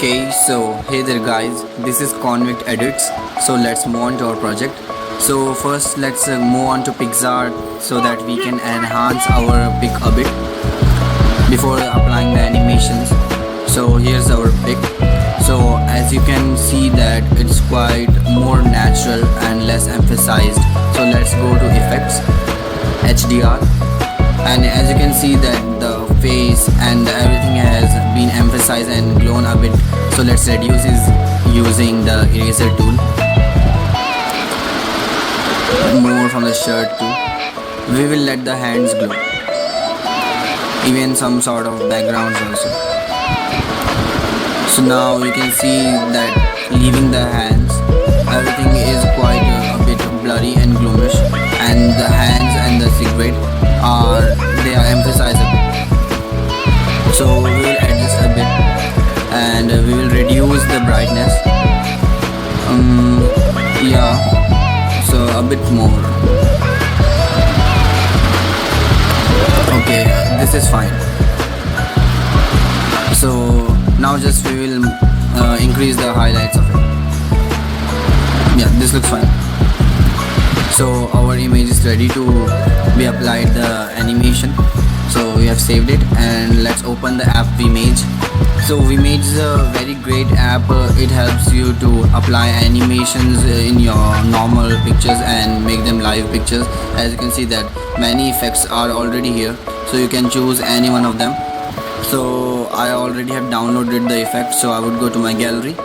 Okay, so hey there guys, this is Convict Edits. So let's move on to our project. So first let's move on to Picsart so that we can enhance our pic a bit before applying the animations. So here's our pic. So as you can see that it's quite more natural and less emphasized. So let's go to effects, HDR, and as you can see that the face and everything has been emphasized and glown a bit. So let's reduce it using the eraser tool. More from the shirt too. We will let the hands glow, even some sort of backgrounds also. So now you can see that leaving the hands, everything is quite a bit blurry and gloomish, and the hands and the cigarette they are emphasized a bit. So we will adjust a bit and we will reduce the brightness. Yeah, so a bit more. Okay, this is fine. So now just we will increase the highlights of it. Yeah, this looks fine. So our image is ready to be applied the animation. So we have saved it and let's open the app Vimage. So Vimage is a very great app. It helps you to apply animations in your normal pictures and make them live pictures. As you can see that many effects are already here, so you can choose any one of them. So I already have downloaded the effect, so I would go to my gallery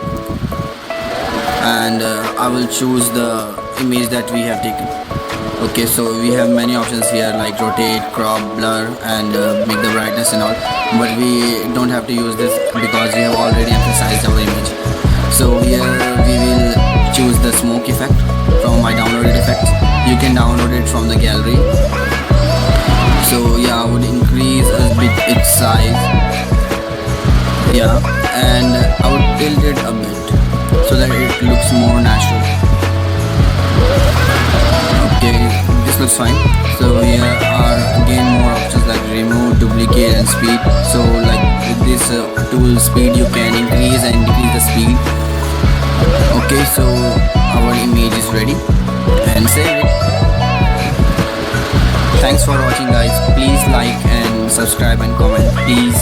and I will choose the image that we have taken. Okay, so we have many options here like rotate, crop, blur, and make the brightness and all, but we don't have to use this because we have already emphasized our image. So here we will choose the smoke effect from my downloaded effects. You can download it from the gallery. So yeah, I would increase a bit its size. Yeah, and I would tilt it a bit so that it looks more natural. Okay, this looks fine. So here are again more options like remove, duplicate, and speed. So like with this tool speed, you can increase and decrease the speed. Okay, so our image is ready and save it. Thanks for watching guys. Please like and subscribe and comment please.